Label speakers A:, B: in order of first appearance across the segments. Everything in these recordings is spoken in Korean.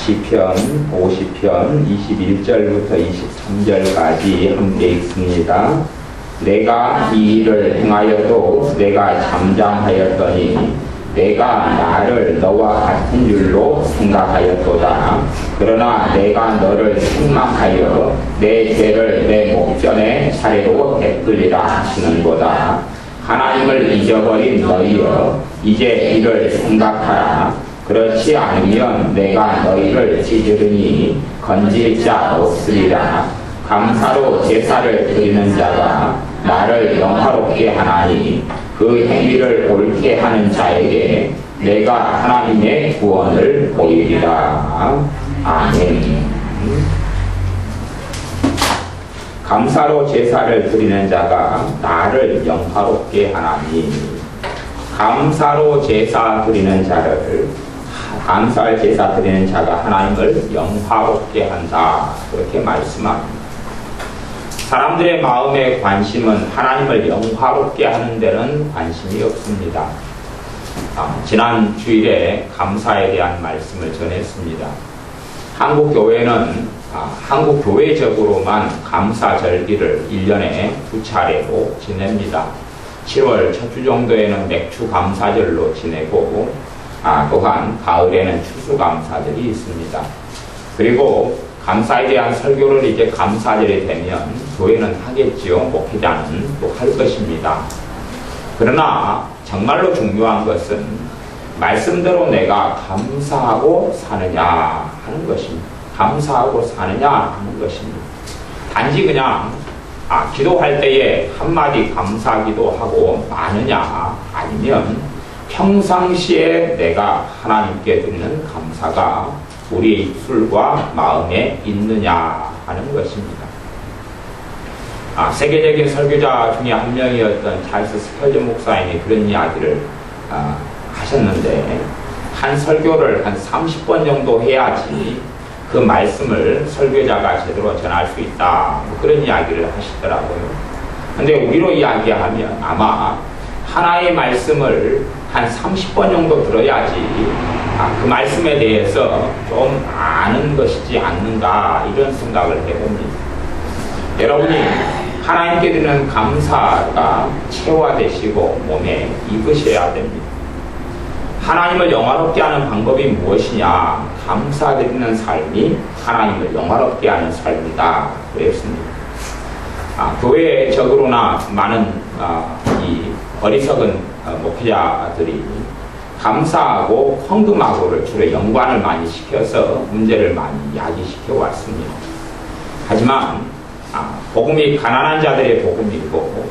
A: 시편 50편 21절부터 23절까지 함께 읽습니다. 내가 이 일을 행하여도 내가 잠잠하였더니 내가 나를 너와 같은 줄로 생각하였도다. 그러나 내가 너를 책망하여 내 죄를 내 목전에 차례로 베풀리라 하시는도다. 하나님을 잊어버린 너희여, 이제 이를 생각하라. 그렇지 않으면 내가 너희를 찢으리니 건질 자 없으리라. 감사로 제사를 드리는 자가 나를 영화롭게 하나니 그 행위를 옳게 하는 자에게 내가 하나님의 구원을 보이리라. 아멘. 감사로 제사를 드리는 자가 나를 영화롭게 하나니, 감사로 제사 드리는 자를, 감사할 제사 드리는 자가 하나님을 영화롭게 한다, 그렇게 말씀합니다. 사람들의 마음의 관심은 하나님을 영화롭게 하는 데는 관심이 없습니다. 지난 주일에 감사에 대한 말씀을 전했습니다. 한국 교회는 한국 교회적으로만 감사절기를 1년에 2차례로 지냅니다. 7월 첫 주 정도에는 맥주 감사절로 지내고, 또한 가을에는 추수감사절이 있습니다. 그리고 감사에 대한 설교를 이제 감사절이 되면 교회는 하겠지요. 목회자는 또 할 것입니다. 그러나 정말로 중요한 것은 말씀대로 내가 감사하고 사느냐 하는 것입니다. 감사하고 사느냐 하는 것입니다. 단지 그냥 기도할 때에 한마디 감사기도 하고 마느냐, 아니면 평상시에 내가 하나님께 드리는 감사가 우리의 입술과 마음에 있느냐 하는 것입니다. 세계적인 설교자 중에 한 명이었던 찰스 스펄전 목사님이 그런 이야기를 하셨는데, 한 설교를 한 30번 정도 해야지 그 말씀을 설교자가 제대로 전할 수 있다, 그런 이야기를 하시더라고요. 근데 우리로 이야기하면 아마 하나의 말씀을 한 30번 정도 들어야지 그 말씀에 대해서 좀 아는 것이지 않는가, 이런 생각을 해봅니다. 여러분이 하나님께 드리는 감사가 체화되시고 몸에 익으셔야 됩니다. 하나님을 영화롭게 하는 방법이 무엇이냐? 감사드리는 삶이 하나님을 영화롭게 하는 삶이다, 그랬습니다. 교회적으로나 많은 이 어리석은 목회자들이 감사하고 헌금하고를 주로 연관을 많이 시켜서 문제를 많이 야기시켜 왔습니다. 하지만 복음이 가난한 자들의 복음이고,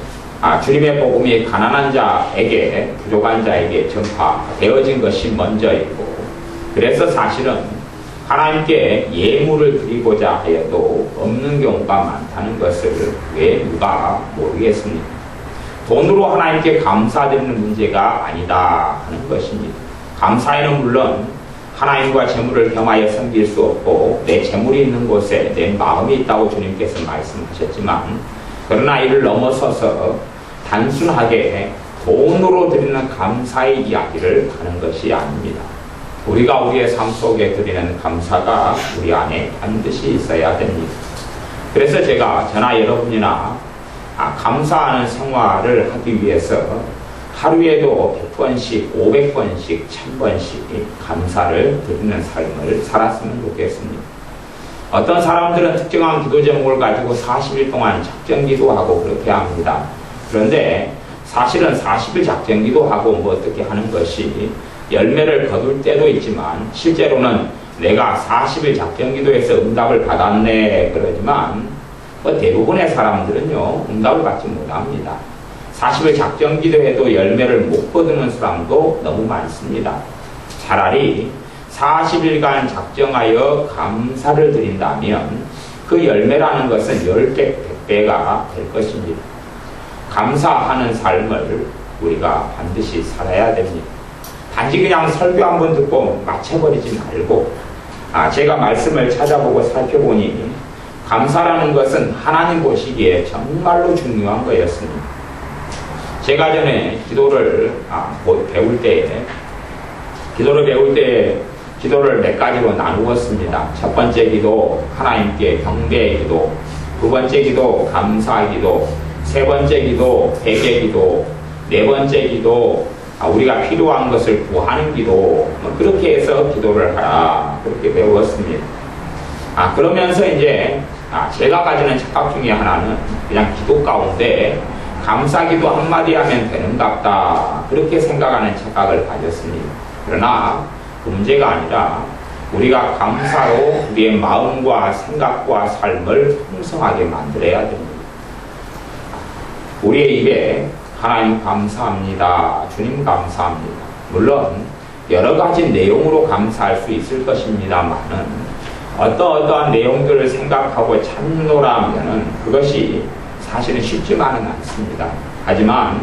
A: 주님의 복음이 가난한 자에게, 부족한 자에게 전파되어진 것이 먼저이고, 그래서 사실은 하나님께 예물을 드리고자 하여도 없는 경우가 많다는 것을 왜 누가 모르겠습니까? 돈으로 하나님께 감사드리는 문제가 아니다 하는 것입니다. 감사에는 물론 하나님과 재물을 겸하여 섬길 수 없고, 내 재물이 있는 곳에 내 마음이 있다고 주님께서 말씀하셨지만, 그러나 이를 넘어서서 단순하게 돈으로 드리는 감사의 이야기를 하는 것이 아닙니다. 우리가 우리의 삶 속에 드리는 감사가 우리 안에 반드시 있어야 됩니다. 그래서 제가 저나 여러분이나 감사하는 생활을 하기 위해서 하루에도 100번씩, 500번씩, 1000번씩 감사를 드리는 삶을 살았으면 좋겠습니다. 어떤 사람들은 특정한 기도 제목을 가지고 40일 동안 작정기도 하고 그렇게 합니다. 그런데 사실은 40일 작정기도 하고 어떻게 하는 것이 열매를 거둘 때도 있지만, 실제로는 내가 40일 작정기도에서 응답을 받았네 그러지만 대부분의 사람들은요, 응답을 받지 못합니다. 40일 작정기도해도 열매를 못 거두는 사람도 너무 많습니다. 차라리 40일간 작정하여 감사를 드린다면 그 열매라는 것은 10배, 100배가 될 것입니다. 감사하는 삶을 우리가 반드시 살아야 됩니다. 단지 그냥 설교 한번 듣고 마쳐버리지 말고, 제가 말씀을 찾아보고 살펴보니 감사라는 것은 하나님 보시기에 정말로 중요한 거였습니다. 제가 전에 기도를 배울 때 기도를 몇 가지로 나누었습니다. 첫 번째 기도, 하나님께 경배의 기도. 두 번째 기도, 감사의 기도. 세 번째 기도, 회개 기도. 네 번째 기도, 우리가 필요한 것을 구하는 기도. 그렇게 해서 기도를 하라. 그렇게 배웠습니다. 그러면서 이제 제가 가지는 착각 중에 하나는 그냥 기도 가운데 감사기도 한마디 하면 되는갑다. 그렇게 생각하는 착각을 가졌습니다. 그러나 그 문제가 아니라 우리가 감사로 우리의 마음과 생각과 삶을 풍성하게 만들어야 됩니다. 우리의 입에 하나님 감사합니다. 주님 감사합니다. 물론 여러 가지 내용으로 감사할 수 있을 것입니다만은 어떠한 내용들을 생각하고 찾노라면은 그것이 사실은 쉽지만은 않습니다. 하지만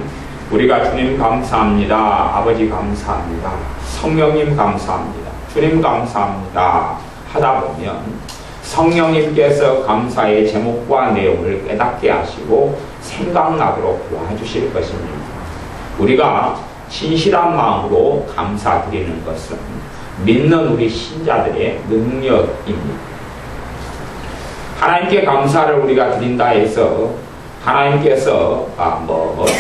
A: 우리가 주님 감사합니다. 아버지 감사합니다. 성령님 감사합니다. 주님 감사합니다. 하다 보면 성령님께서 감사의 제목과 내용을 깨닫게 하시고 생각나도록 도와주실 것입니다. 우리가 진실한 마음으로 감사드리는 것은 믿는 우리 신자들의 능력입니다. 하나님께 감사를 우리가 드린다 해서 하나님께서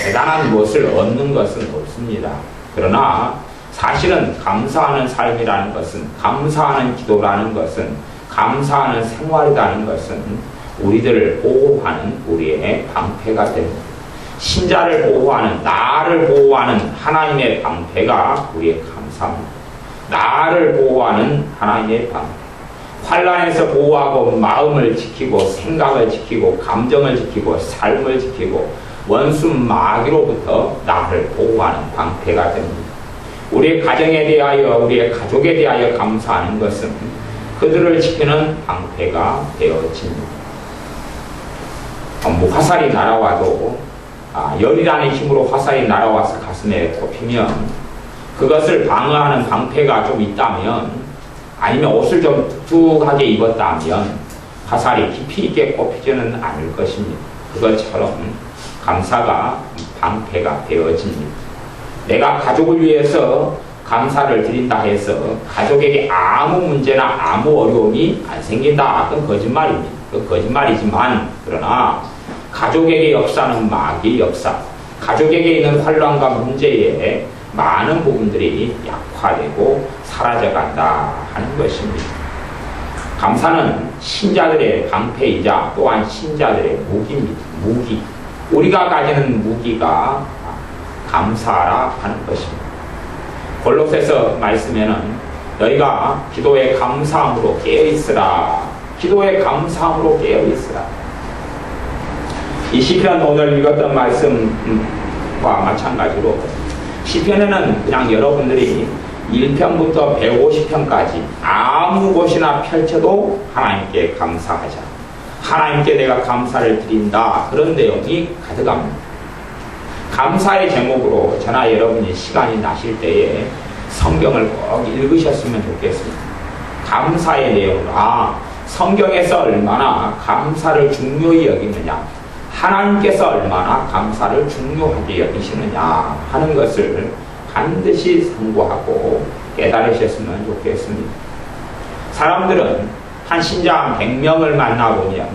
A: 대단한 무엇을 얻는 것은 없습니다. 그러나 사실은 감사하는 삶이라는 것은, 감사하는 기도라는 것은, 감사하는 생활이라는 것은 우리들을 보호하는 우리의 방패가 됩니다. 신자를 보호하는, 나를 보호하는 하나님의 방패가 우리의 감사입니다. 나를 보호하는 하나님의 방패. 환난에서 보호하고 마음을 지키고 생각을 지키고 감정을 지키고 삶을 지키고 원수 마귀로부터 나를 보호하는 방패가 됩니다. 우리의 가정에 대하여 우리의 가족에 대하여 감사하는 것은 그들을 지키는 방패가 되어집니다. 화살이 날아와도 열이라는 힘으로 화살이 날아와서 가슴에 꼽히면 그것을 방어하는 방패가 좀 있다면 아니면 옷을 좀 뚝뚝하게 입었다면 화살이 깊이 있게 꼽히지는 않을 것입니다. 그것처럼 감사가 방패가 되어집니다. 내가 가족을 위해서 감사를 드린다 해서 가족에게 아무 문제나 아무 어려움이 안 생긴다. 그건 거짓말입니다. 그건 거짓말이지만 그러나 가족에게 역사는 마귀의 역사, 가족에게 있는 환난과 문제에 많은 부분들이 약화되고 사라져간다 하는 것입니다. 감사는 신자들의 방패이자 또한 신자들의 무기입니다. 무기. 우리가 가지는 무기가 감사라 하는 것입니다. 골로새서 말씀에는 너희가 기도에 감사함으로 깨어있으라. 기도에 감사함으로 깨어있으라. 이 시편 오늘 읽었던 말씀과 마찬가지로 시편에는 그냥 여러분들이 1편부터 150편까지 아무 곳이나 펼쳐도 하나님께 감사하자. 하나님께 내가 감사를 드린다. 그런 내용이 가득합니다. 감사의 제목으로 저나 여러분이 시간이 나실 때에 성경을 꼭 읽으셨으면 좋겠습니다. 감사의 내용으로 성경에서 얼마나 감사를 중요히 여기느냐, 하나님께서 얼마나 감사를 중요하게 여기시느냐 하는 것을 반드시 상고하고 깨달으셨으면 좋겠습니다. 사람들은 한 신자 100명을 만나보면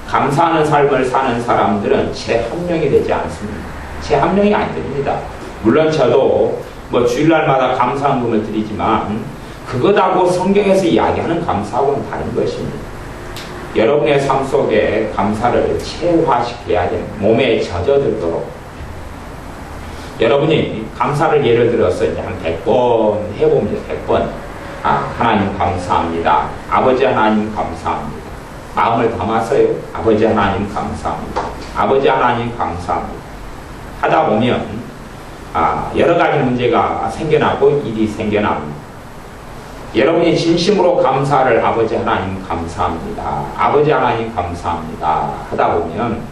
A: 감사하는 삶을 사는 사람들은 채 한 명이 되지 않습니다. 채 한 명이 안 됩니다. 물론 저도 주일날마다 감사헌금을 드리지만 그것하고 성경에서 이야기하는 감사하고는 다른 것입니다. 여러분의 삶 속에 감사를 체화시켜야 됩니다. 몸에 젖어들도록. 여러분이 감사를 예를 들어서 이제 한 100번 해봅니다. 100번. 하나님 감사합니다. 아버지 하나님 감사합니다. 마음을 담아서요. 아버지 하나님 감사합니다. 아버지 하나님 감사합니다. 하다 보면 여러 가지 문제가 생겨나고 일이 생겨납니다. 여러분이 진심으로 감사를 아버지 하나님 감사합니다. 아버지 하나님 감사합니다. 하다 보면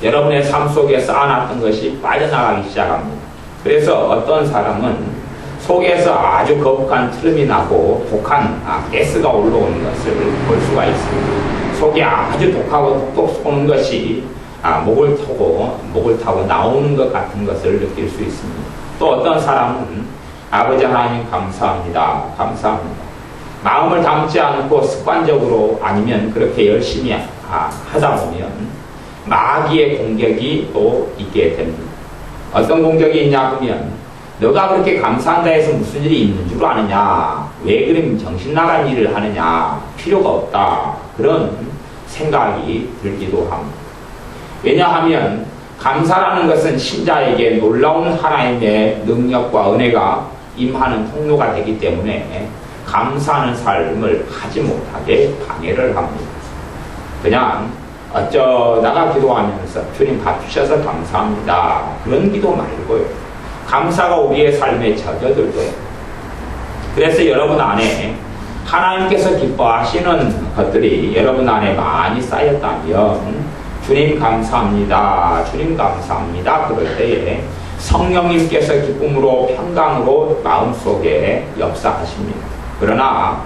A: 여러분의 삶 속에 쌓아놨던 것이 빠져나가기 시작합니다. 그래서 어떤 사람은 속에서 아주 거북한 트름이 나고 독한 가스가 올라오는 것을 볼 수가 있습니다. 속이 아주 독하고 톡톡 쏘는 것이 목을 타고 나오는 것 같은 것을 느낄 수 있습니다. 또 어떤 사람은 아버지 하나님 감사합니다. 감사합니다. 마음을 담지 않고 습관적으로 아니면 그렇게 열심히 하다 보면 마귀의 공격이 또 있게 됩니다. 어떤 공격이 있냐 하면 너가 그렇게 감사한다 해서 무슨 일이 있는 줄 아느냐, 왜 그럼 정신 나간 일을 하느냐, 필요가 없다, 그런 생각이 들기도 합니다. 왜냐하면 감사라는 것은 신자에게 놀라운 하나님의 능력과 은혜가 임하는 통로가 되기 때문에 감사하는 삶을 하지 못하게 방해를 합니다. 그냥 어쩌다가 기도하면서 주님 밥 주셔서 감사합니다, 그런 기도 말고요, 감사가 우리의 삶에 젖어들 거예요. 그래서 여러분 안에 하나님께서 기뻐하시는 것들이 여러분 안에 많이 쌓였다면 주님 감사합니다, 주님 감사합니다, 그럴 때에 성령님께서 기쁨으로 평강으로 마음속에 역사하십니다. 그러나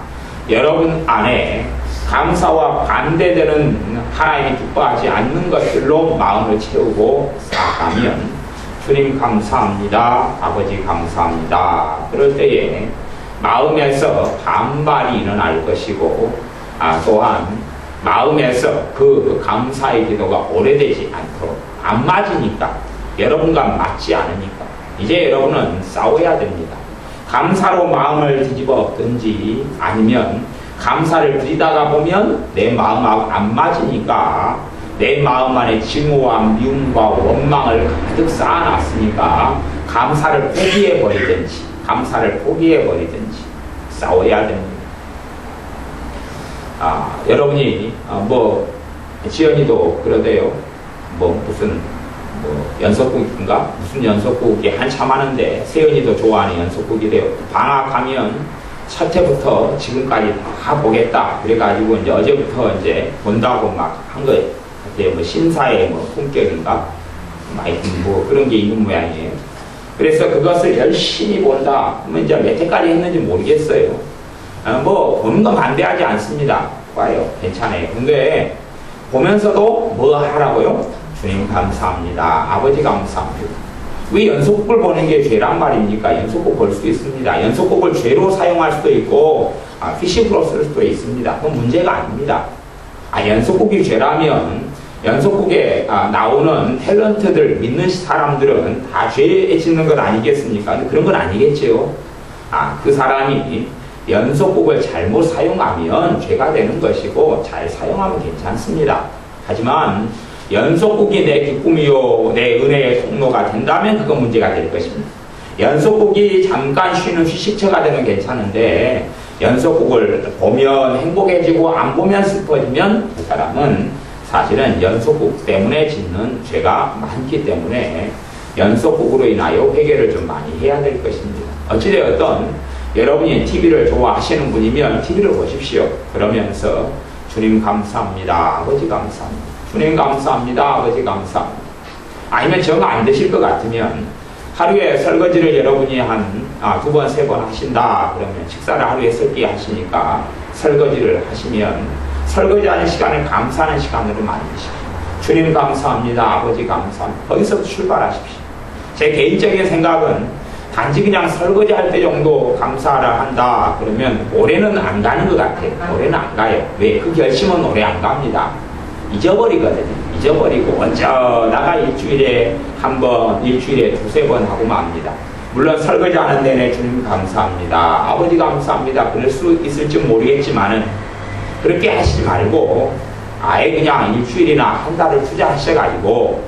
A: 여러분 안에 감사와 반대되는 하나님이 기뻐하지 않는 것들로 마음을 채우고 쌓아가면 주님 감사합니다, 아버지 감사합니다, 그럴 때에 마음에서 반발이 일어날 것이고, 또한 마음에서 그 감사의 기도가 오래되지 않도록, 안 맞으니까, 여러분과 맞지 않으니까 이제 여러분은 싸워야 됩니다. 감사로 마음을 뒤집어 엎든지 아니면 감사를 부리다가 보면 내 마음하고 안 맞으니까 내 마음 안에 증오와 미움과 원망을 가득 쌓아놨으니까 감사를 포기해버리든지 싸워야 됩니다. 여러분이 지연이도 그러대요. 무슨 연속국인가? 무슨 연속국이 한참 하는데 세연이도 좋아하는 연속국이래요. 방학하면 첫 해부터 지금까지 다 보겠다. 그래가지고 이제 어제부터 이제 본다고 막 한 거예요. 신사의 품격인가? 그런 게 있는 모양이에요. 그래서 그것을 열심히 본다. 그러면 이제 몇 회까지 했는지 모르겠어요. 보는 건 반대하지 않습니다. 봐요. 괜찮아요. 근데 보면서도 뭐 하라고요? 주님 감사합니다, 아버지 감사합니다. 왜 연속곡을 보는 게 죄란 말입니까? 연속곡 볼 수도 있습니다. 연속곡을 죄로 사용할 수도 있고 피식으로 쓸 수도 있습니다. 그건 문제가 아닙니다. 연속곡이 죄라면 연속곡에 나오는 탤런트들, 믿는 사람들은 다 죄에 짓는 건 아니겠습니까? 그런 건 아니겠죠. 그 사람이 연속곡을 잘못 사용하면 죄가 되는 것이고, 잘 사용하면 괜찮습니다. 하지만 연속곡이 내 기쁨이요 내 은혜의 통로가 된다면 그건 문제가 될 것입니다. 연속곡이 잠깐 쉬는 휴식처가 되면 괜찮은데 연속곡을 보면 행복해지고 안 보면 슬퍼지면 그 사람은 사실은 연속곡 때문에 짓는 죄가 많기 때문에 연속곡으로 인하여 회개를 좀 많이 해야 될 것입니다. 어찌되었든 여러분이 TV를 좋아하시는 분이면 TV를 보십시오. 그러면서 주님 감사합니다, 아버지 감사합니다, 주님 감사합니다, 아버지 감사합니다. 아니면 정 안 되실 것 같으면 하루에 설거지를 여러분이 한 2번, 3번 하신다. 그러면 식사를 하루에 3끼 하시니까 설거지를 하시면 설거지하는 시간을 감사하는 시간으로 만드십시오. 주님 감사합니다, 아버지 감사합니다. 거기서 출발하십시오. 제 개인적인 생각은 단지 그냥 설거지할 때 정도 감사하라 한다. 그러면 올해는 안 가는 것 같아요. 올해는 안 가요. 왜? 그 결심은 올해 안 갑니다. 잊어버리거든요. 잊어버리고 어쩌다가 일주일에 한 번, 일주일에 2-3번 하고 맙니다. 물론 설거지하는 내내 주님 감사합니다, 아버지 감사합니다, 그럴 수 있을지 모르겠지만은 그렇게 하시지 말고 아예 그냥 일주일이나 한 달을 투자하셔가지고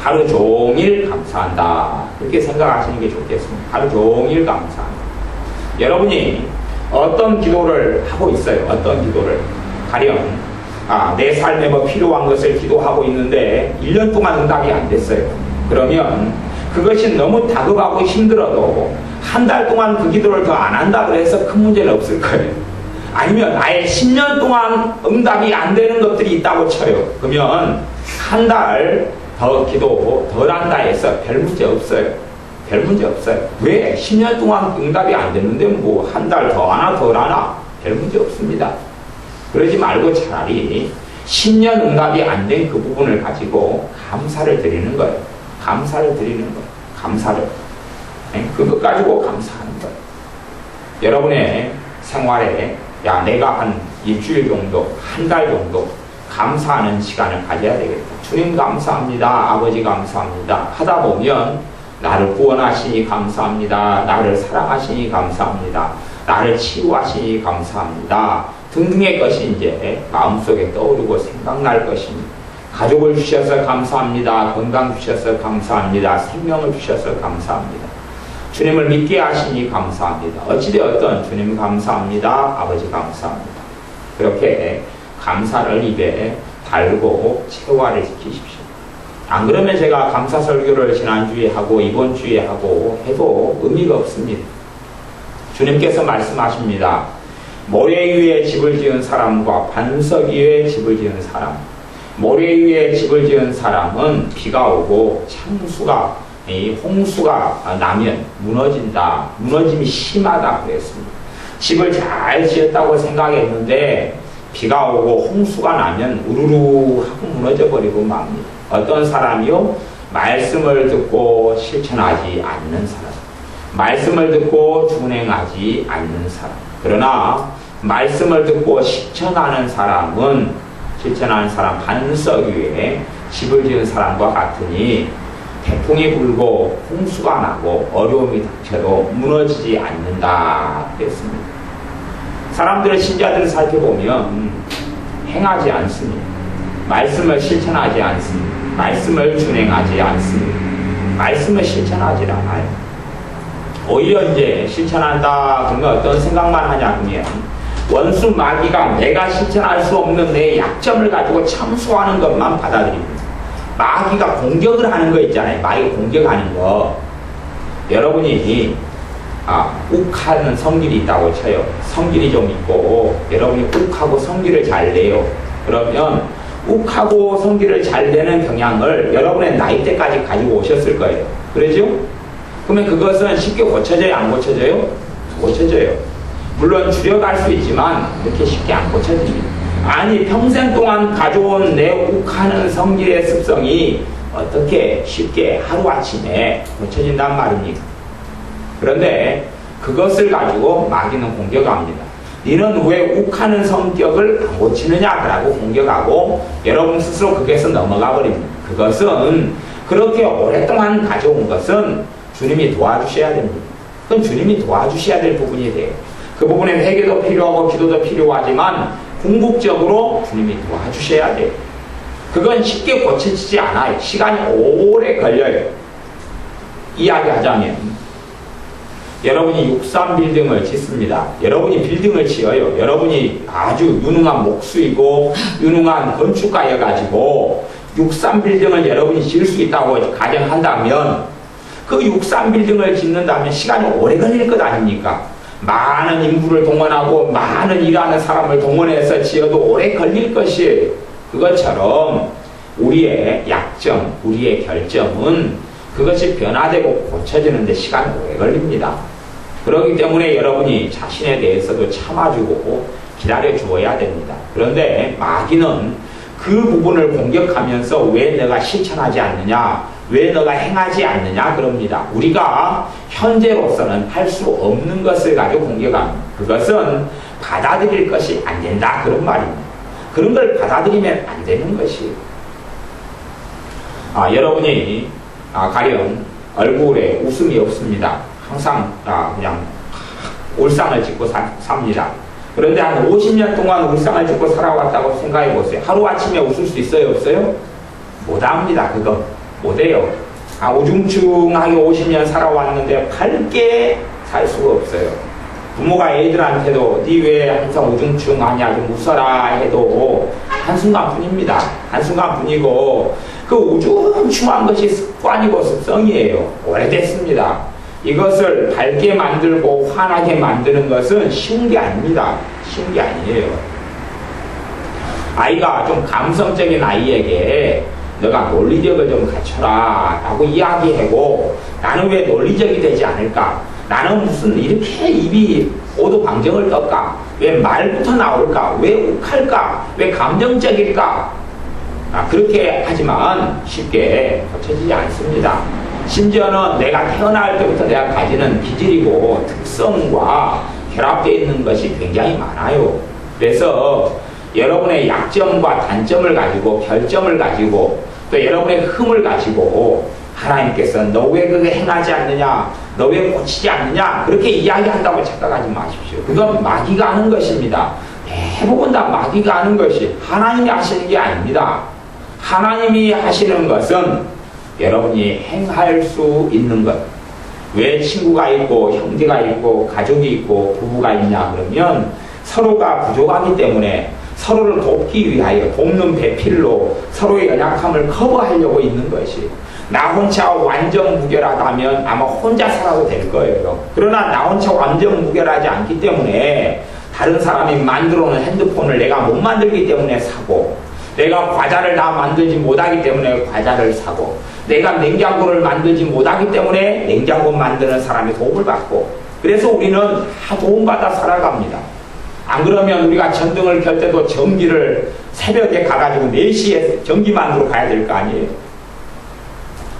A: 하루 종일 감사한다, 그렇게 생각하시는 게 좋겠습니다. 하루 종일 감사한다. 여러분이 어떤 기도를 하고 있어요? 어떤 기도를? 가령 내 삶에 필요한 것을 기도하고 있는데 1년 동안 응답이 안 됐어요. 그러면 그것이 너무 다급하고 힘들어도 한 달 동안 그 기도를 더 안 한다 그래서 큰 문제는 없을 거예요. 아니면 아예 10년 동안 응답이 안 되는 것들이 있다고 쳐요. 그러면 한 달 더 기도 덜 한다 해서 별 문제 없어요. 별 문제 없어요. 왜? 10년 동안 응답이 안 되는데 한 달 더 하나 덜 하나 별 문제 없습니다. 그러지 말고 차라리 10년 응답이 안 된 그 부분을 가지고 감사를 드리는 거예요. 감사를 드리는 거예요. 감사를. 그것 가지고 감사하는 거예요. 여러분의 생활에 내가 한 일주일 정도, 한 달 정도 감사하는 시간을 가져야 되겠다. 주님 감사합니다. 아버지 감사합니다. 하다 보면 나를 구원하시니 감사합니다. 나를 사랑하시니 감사합니다. 나를 치유하시니 감사합니다. 등등의 것이 이제 마음속에 떠오르고 생각날 것입니다. 가족을 주셔서 감사합니다. 건강 주셔서 감사합니다. 생명을 주셔서 감사합니다. 주님을 믿게 하시니 감사합니다. 어찌되었든 주님 감사합니다. 아버지 감사합니다. 그렇게 감사를 입에 달고 체화를 시키십시오. 안 그러면 제가 감사 설교를 지난주에 하고 이번 주에 하고 해도 의미가 없습니다. 주님께서 말씀하십니다. 모래 위에 집을 지은 사람과 반석 위에 집을 지은 사람. 모래 위에 집을 지은 사람은 비가 오고 홍수가 나면 무너진다. 무너짐이 심하다 그랬습니다. 집을 잘 지었다고 생각했는데 비가 오고 홍수가 나면 우르르 하고 무너져 버리고 맙니다. 어떤 사람이요? 말씀을 듣고 실천하지 않는 사람. 말씀을 듣고 준행하지 않는 사람. 그러나 말씀을 듣고 실천하는 사람 반석 위에 집을 지은 사람과 같으니 태풍이 불고 홍수가 나고 어려움이 닥쳐도 무너지지 않는다 그랬습니다. 사람들의 신자들을 살펴보면 행하지 않습니다. 말씀을 실천하지 않습니다. 말씀을 준행하지 않습니다. 말씀을 실천하지 않아요. 오히려 이제 실천한다 그러면 어떤 생각만 하냐 그러면 원수 마귀가 내가 실천할 수 없는 내 약점을 가지고 참소하는 것만 받아들입니다. 마귀가 공격을 하는 거 있잖아요. 마귀가 공격하는 거. 여러분이 욱하는 성질이 있다고 쳐요. 성질이 좀 있고 여러분이 욱하고 성질을 잘 내요. 그러면 욱하고 성질을 잘 내는 경향을 여러분의 나이 때까지 가지고 오셨을 거예요. 그러죠? 그러면 그것은 쉽게 고쳐져요? 안 고쳐져요? 고쳐져요. 물론 줄여갈 수 있지만 그렇게 쉽게 안 고쳐집니다. 아니 평생 동안 가져온 내 욱하는 성질의 습성이 어떻게 쉽게 하루아침에 고쳐진단 말입니까? 그런데 그것을 가지고 마귀는 공격합니다. 너는 왜 욱하는 성격을 안 고치느냐라고 공격하고 여러분 스스로 거기에서 넘어가 버립니다. 그것은 그렇게 오랫동안 가져온 것은 주님이 도와주셔야 됩니다. 그건 주님이 도와주셔야 될 부분이 돼요. 그 부분에 회개도 필요하고 기도도 필요하지만 궁극적으로 주님이 도와주셔야 돼요. 그건 쉽게 고쳐지지 않아요. 시간이 오래 걸려요. 이야기하자면 여러분이 63 빌딩을 짓습니다. 여러분이 빌딩을 지어요. 여러분이 아주 유능한 목수이고 유능한 건축가여가지고 63 빌딩을 여러분이 지을 수 있다고 가정한다면 그 63 빌딩을 짓는다면 시간이 오래 걸릴 것 아닙니까? 많은 인구를 동원하고 많은 일하는 사람을 동원해서 지어도 오래 걸릴 것이에요. 그것처럼 우리의 약점, 우리의 결점은 그것이 변화되고 고쳐지는데 시간이 오래 걸립니다. 그렇기 때문에 여러분이 자신에 대해서도 참아주고 기다려 주어야 됩니다. 그런데 마귀는 그 부분을 공격하면서 왜 너가 실천하지 않느냐, 왜 너가 행하지 않느냐 그럽니다. 우리가 현재로서는 할 수 없는 것을 가지고 공격합니다. 그것은 받아들일 것이 안 된다 그런 말입니다. 그런 걸 받아들이면 안 되는 것이에요. 여러분이 가령 얼굴에 웃음이 없습니다. 항상 그냥 울상을 짓고 삽니다. 그런데 한 50년 동안 울상을 짓고 살아왔다고 생각해 보세요. 하루아침에 웃을 수 있어요? 없어요? 못합니다. 그거 못해요. 우중충하게 50년 살아왔는데 밝게 살 수가 없어요. 부모가 애들한테도 니 왜 항상 우중충하냐 좀 웃어라 해도 한순간뿐입니다. 한순간뿐이고 그 우중충한 것이 습관이고 습성이에요. 오래됐습니다. 이것을 밝게 만들고 환하게 만드는 것은 쉬운 게 아닙니다. 쉬운 게 아니에요. 아이가 좀 감성적인 아이에게 너가 논리력을 좀 갖춰라 라고 이야기하고 나는 왜 논리적이 되지 않을까? 나는 무슨 이렇게 입이 오도방정을 떨까? 왜 말부터 나올까? 왜 욱할까? 왜 감정적일까? 그렇게 하지만 쉽게 고쳐지지 않습니다. 심지어는 내가 태어날 때부터 내가 가지는 기질이고 특성과 결합되어 있는 것이 굉장히 많아요. 그래서 여러분의 약점과 단점을 가지고 결점을 가지고 또 여러분의 흠을 가지고 하나님께서 너 왜 그게 행하지 않느냐, 너 왜 고치지 않느냐 그렇게 이야기한다고 착각하지 마십시오. 그건 마귀가 하는 것입니다. 대부분 다 마귀가 하는 것이 하나님이 하시는 게 아닙니다. 하나님이 하시는 것은 여러분이 행할 수 있는 것. 왜 친구가 있고 형제가 있고 가족이 있고 부부가 있냐 그러면 서로가 부족하기 때문에 서로를 돕기 위하여 돕는 배필로 서로의 연약함을 커버하려고 있는 것이, 나 혼자 완전 무결하다면 아마 혼자 살아도 될 거예요. 그러나 나 혼자 완전 무결하지 않기 때문에 다른 사람이 만들어 놓은 핸드폰을 내가 못 만들기 때문에 사고, 내가 과자를 다 만들지 못하기 때문에 과자를 사고, 내가 냉장고를 만들지 못하기 때문에 냉장고 만드는 사람의 도움을 받고, 그래서 우리는 다 도움받아 살아갑니다. 안 그러면 우리가 전등을 켤 때도 전기를 새벽에 가가지고 4시에 전기 만들어 가야 될 거 아니에요.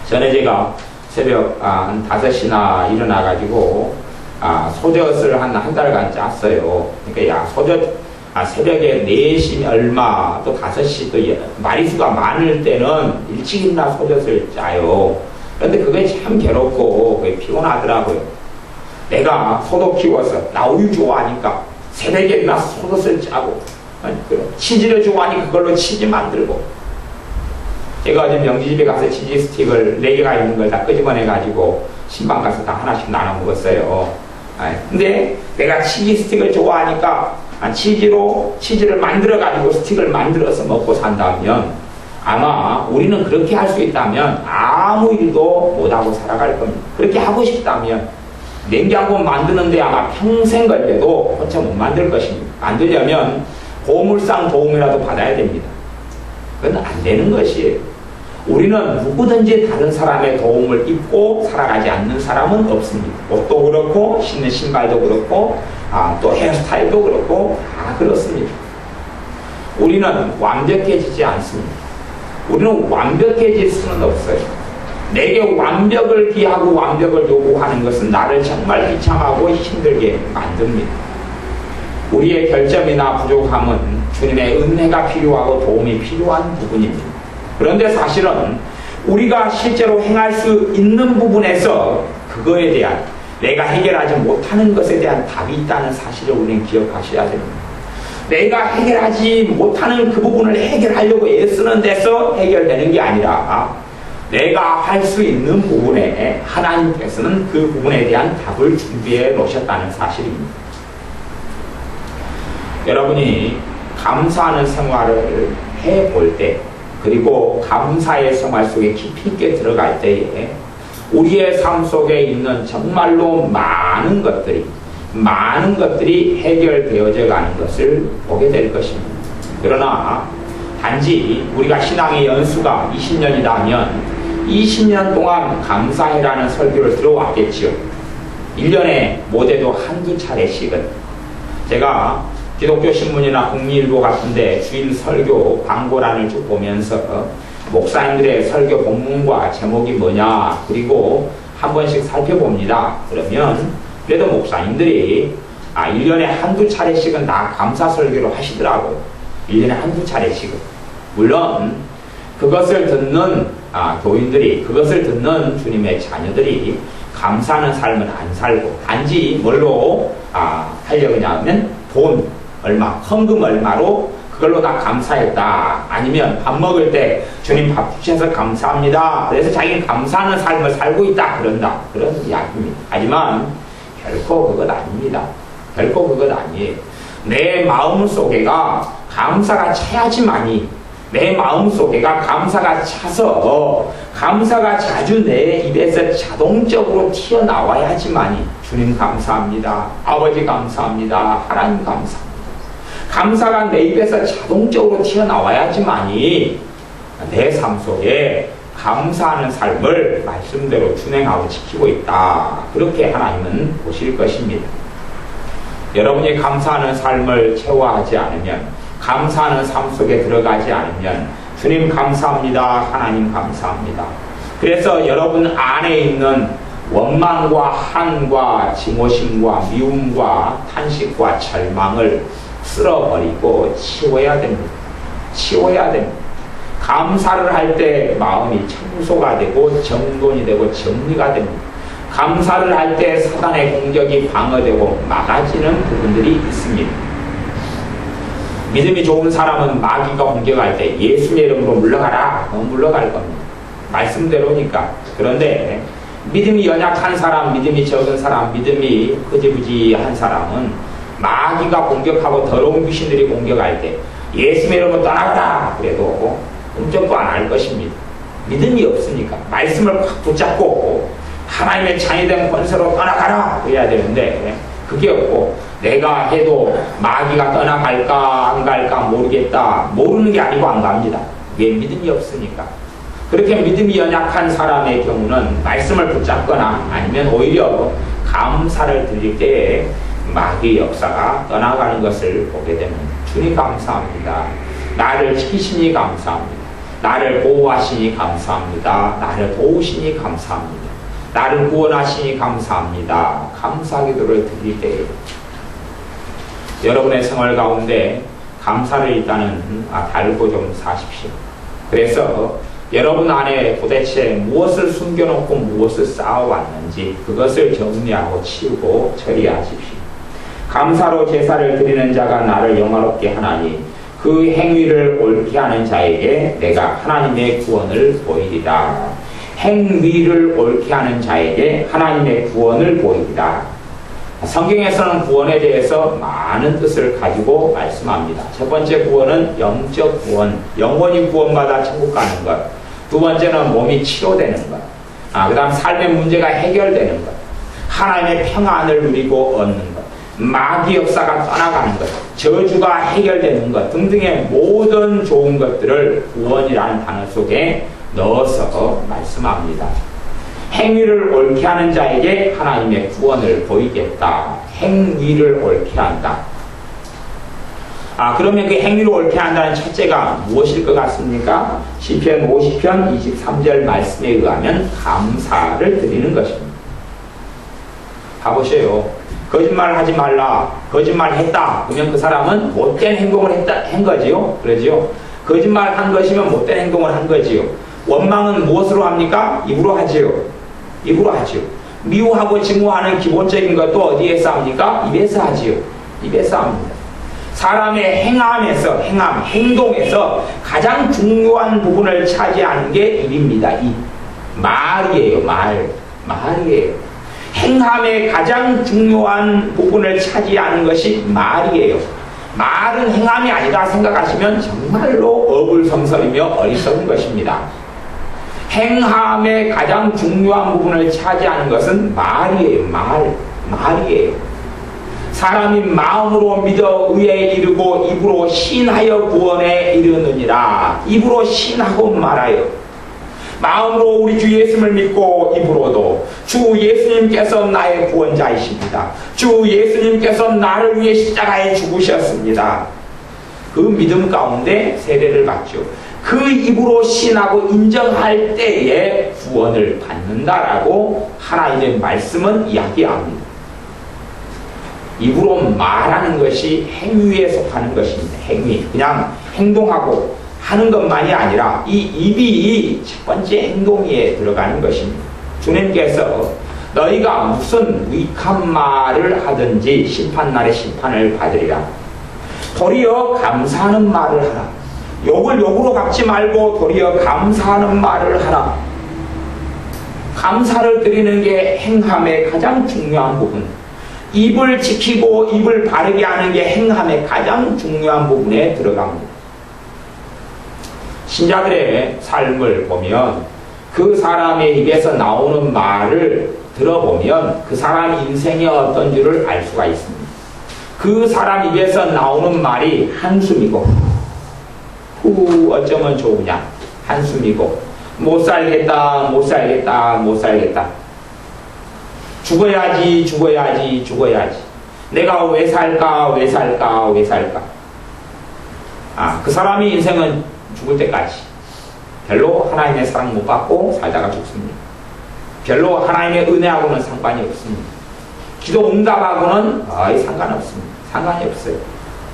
A: 전에 제가 새벽 한 5시나 일어나가지고 소젖을 한 달간 짰어요. 그러니까 야 소젖 새벽에 4시 얼마 또 5시 또 마리수가 많을 때는 일찍 일어나 소젖을 짜요. 그런데 그게 참 괴롭고 그게 피곤하더라고요. 내가 소도 키워서 나 우유 좋아하니까 새벽에 일어나 소젖을 짜고, 치즈를 좋아하니 그걸로 치즈 만들고, 제가 어제 명지집에 가서 치즈 스틱을 4개가 있는 걸 다 끄집어내가지고 신방 가서 다 하나씩 나눠 먹었어요. 근데 내가 치즈 스틱을 좋아하니까 치즈를 만들어가지고 스틱을 만들어서 먹고 산다면, 아마 우리는 그렇게 할 수 있다면 아무 일도 못하고 살아갈 겁니다. 그렇게 하고 싶다면 냉장고 만드는데 아마 평생 걸려도 혼자 못 만들 것입니다. 만들려면 보물상 도움이라도 받아야 됩니다. 그건 안 되는 것이에요. 우리는 누구든지 다른 사람의 도움을 입고 살아가지 않는 사람은 없습니다. 옷도 그렇고 신는 신발도 그렇고 또 헤어스타일도 그렇고 다 그렇습니다. 우리는 완벽해지지 않습니다. 우리는 완벽해질 수는 없어요. 내게 완벽을 기하고 완벽을 요구하는 것은 나를 정말 비참하고 힘들게 만듭니다. 우리의 결점이나 부족함은 주님의 은혜가 필요하고 도움이 필요한 부분입니다. 그런데 사실은 우리가 실제로 행할 수 있는 부분에서 그거에 대한, 내가 해결하지 못하는 것에 대한 답이 있다는 사실을 우리는 기억하셔야 됩니다. 내가 해결하지 못하는 그 부분을 해결하려고 애쓰는 데서 해결되는 게 아니라 내가 할 수 있는 부분에 하나님께서는 그 부분에 대한 답을 준비해 놓으셨다는 사실입니다. 여러분이 감사하는 생활을 해볼 때, 그리고 감사의 생활 속에 깊이 있게 들어갈 때에 우리의 삶 속에 있는 정말로 많은 것들이 해결되어져 가는 것을 보게 될 것입니다. 그러나 단지 우리가 신앙의 연수가 20년이라면 20년 동안 감사해라는 설교를 들어왔겠지요. 1년에 못해도 한두 차례씩은. 제가 기독교 신문이나 국민일보 같은데 주일 설교 광고란을 쭉 보면서 목사님들의 설교 본문과 제목이 뭐냐, 그리고 한 번씩 살펴봅니다. 그러면 그래도 목사님들이 1년에 한두 차례씩은 다 감사 설교를 하시더라고요. 1년에 한두 차례씩은. 물론 그것을 듣는 교인들이, 그것을 듣는 주님의 자녀들이 감사하는 삶은 안 살고 단지 뭘로 하려고 하면 돈 얼마, 헌금 얼마로 그걸로 다 감사했다. 아니면 밥 먹을 때 주님 밥 주셔서 감사합니다. 그래서 자기는 감사하는 삶을 살고 있다. 그런 이야기입니다. 하지만 결코 그것 아닙니다. 결코 그것 아니에요. 내 마음 속에가 감사가 차야지만이, 내 마음속에가 감사가 차서 감사가 자주 내 입에서 자동적으로 튀어나와야지만이 주님 감사합니다, 아버지 감사합니다, 하나님 감사합니다, 감사가 내 입에서 자동적으로 튀어나와야지만이 내 삶 속에 감사하는 삶을 말씀대로 준행하고 지키고 있다. 그렇게 하나님은 보실 것입니다. 여러분이 감사하는 삶을 채워하지 않으면, 감사하는 삶 속에 들어가지 않으면 주님 감사합니다, 하나님 감사합니다, 그래서 여러분 안에 있는 원망과 한과 증오심과 미움과 탄식과 절망을 쓸어버리고 치워야 됩니다. 치워야 됩니다. 감사를 할 때 마음이 청소가 되고 정돈이 되고 정리가 됩니다. 감사를 할 때 사단의 공격이 방어되고 막아지는 부분들이 있습니다. 믿음이 좋은 사람은 마귀가 공격할 때 예수님의 이름으로 물러가라. 물러갈 겁니다. 말씀대로니까. 그런데 믿음이 연약한 사람, 믿음이 적은 사람, 믿음이 흐지부지한 사람은 마귀가 공격하고 더러운 귀신들이 공격할 때 예수님의 이름으로 떠나가라. 그래도 꿈쩍도 안 할 것입니다. 믿음이 없으니까 말씀을 확 붙잡고 하나님의 창의된 권세로 떠나가라. 그래야 되는데 그게 없고 내가 해도 마귀가 떠나갈까 안 갈까 모르겠다. 모르는 게 아니고 안 갑니다. 왜? 믿음이 없으니까. 그렇게 믿음이 연약한 사람의 경우는 말씀을 붙잡거나 아니면 오히려 감사를 드릴 때에 마귀의 역사가 떠나가는 것을 보게 됩니다. 주님 감사합니다. 나를 지키시니 감사합니다. 나를 보호하시니 감사합니다. 나를 도우시니 감사합니다. 나를 구원하시니 감사합니다. 감사 기도를 드릴 때에 여러분의 생활 가운데 감사를 일단은 달고 좀 사십시오. 그래서 여러분 안에 도대체 무엇을 숨겨놓고 무엇을 쌓아왔는지 그것을 정리하고 치우고 처리하십시오. 감사로 제사를 드리는 자가 나를 영화롭게 하나니 그 행위를 옳게 하는 자에게 내가 하나님의 구원을 보이리라. 행위를 옳게 하는 자에게 하나님의 구원을 보이리라. 성경에서는 구원에 대해서 많은 뜻을 가지고 말씀합니다. 첫 번째 구원은 영적 구원, 영원히 구원받아 천국 가는 것. 두 번째는 몸이 치료되는 것. 그 다음 삶의 문제가 해결되는 것. 하나님의 평안을 누리고 얻는 것. 마귀 역사가 떠나가는 것. 저주가 해결되는 것 등등의 모든 좋은 것들을 구원이라는 단어 속에 넣어서 말씀합니다. 행위를 옳게 하는 자에게 하나님의 구원을 보이겠다. 행위를 옳게 한다. 그러면 그 행위를 옳게 한다는 첫째가 무엇일 것 같습니까? 시편 50편 23절 말씀에 의하면 감사를 드리는 것입니다. 봐보세요. 거짓말 하지 말라. 거짓말 했다. 그러면 그 사람은 못된 행동을 한 거지요. 그러지요. 거짓말 한 것이면 못된 행동을 한 거지요. 원망은 무엇으로 합니까? 입으로 하지요. 입으로 하지요. 미워하고 증오하는 기본적인 것도 어디에서 합니까? 입에서 하지요. 입에서 합니다. 사람의 행동에서 가장 중요한 부분을 차지하는 게 입입니다. 입. 말이에요. 말이에요. 행함의 가장 중요한 부분을 차지하는 것이 말이에요. 말은 행함이 아니다 생각하시면 정말로 어불성설이며 어리석은 것입니다. 행함의 가장 중요한 부분을 차지하는 것은 말이에요. 말이에요. 사람이 마음으로 믿어 의에 이르고 입으로 신하여 구원에 이르느니라. 입으로 신하고 말아요. 마음으로 우리 주 예수님을 믿고 입으로도 주 예수님께서 나의 구원자이십니다. 주 예수님께서 나를 위해 십자가에 죽으셨습니다. 그 믿음 가운데 세례를 받죠. 그 입으로 신하고 인정할 때에 구원을 받는다라고 하나님의 말씀은 이야기합니다. 입으로 말하는 것이 행위에 속하는 것입니다. 행위. 그냥 행동하고 하는 것만이 아니라 이 입이 첫 번째 행동에 들어가는 것입니다. 주님께서 너희가 무슨 위익한 말을 하든지 심판날에 심판을 받으리라. 도리어 감사하는 말을 하라. 욕을 욕으로 갚지 말고 도리어 감사하는 말을 하라. 감사를 드리는 게 행함의 가장 중요한 부분. 입을 지키고 입을 바르게 하는 게 행함의 가장 중요한 부분에 들어갑니다. 신자들의 삶을 보면 그 사람의 입에서 나오는 말을 들어보면 그 사람 인생이 어떤 줄을 알 수가 있습니다. 그 사람 입에서 나오는 말이 한숨이고 어쩌면 좋으냐 한숨이고 못 살겠다 죽어야지 내가 왜 살까 그 사람이 인생은 죽을 때까지 별로 하나님의 사랑 못 받고 살다가 죽습니다. 별로 하나님의 은혜하고는 상관이 없습니다. 기도 응답하고는 거의 상관없습니다. 상관이 없어요.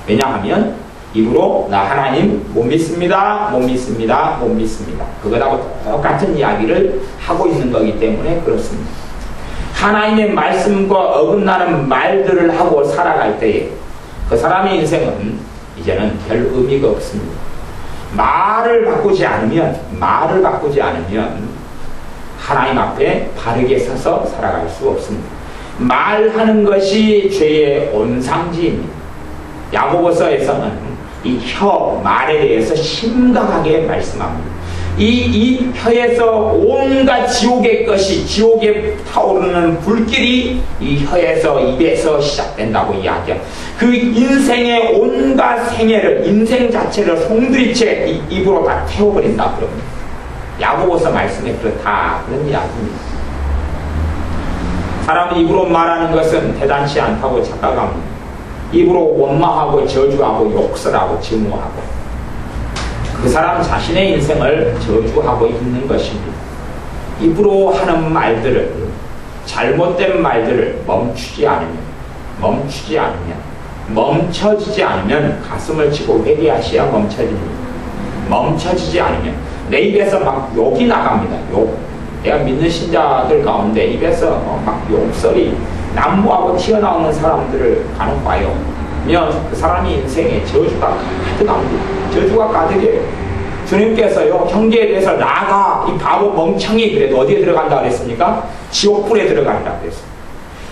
A: 왜냐하면 입으로 나 하나님 못 믿습니다. 못 믿습니다. 못 믿습니다. 그것하고 똑같은 이야기를 하고 있는 거기 때문에 그렇습니다. 하나님의 말씀과 어긋나는 말들을 하고 살아갈 때에 그 사람의 인생은 이제는 별 의미가 없습니다. 말을 바꾸지 않으면 하나님 앞에 바르게 서서 살아갈 수 없습니다. 말하는 것이 죄의 온상지입니다. 야고보서에서는 이 혀, 말에 대해서 심각하게 말씀합니다. 이 혀에서 온갖 지옥의 것이, 지옥에 타오르는 불길이 이 혀에서, 입에서 시작된다고 이야기합니다. 그 인생의 온갖 생애를, 인생 자체를 송두리째 입으로 다 태워버린다 그럽니다. 야고보서 말씀에 그렇다 그런 이야기입니다. 사람이 입으로 말하는 것은 대단치 않다고 착각합니다. 입으로 원망하고 저주하고 욕설하고 증오하고 그 사람 자신의 인생을 저주하고 있는 것입니다. 입으로 하는 말들을, 잘못된 말들을 멈춰지지 않으면 가슴을 치고 회개하셔야 멈춰집니다. 멈춰지지 않으면 내 입에서 막 욕이 나갑니다. 욕. 내가 믿는 신자들 가운데 입에서 막 욕설이 난무하고 튀어나오는 사람들을 간혹 봐요.면 그 사람이 인생에 저주가 가득합니다. 저주가 가득해요. 주님께서요, 형제에 대해서 나가, 이 바보 멍청이, 그래도 어디에 들어간다 그랬습니까? 지옥불에 들어간다 그랬습니다.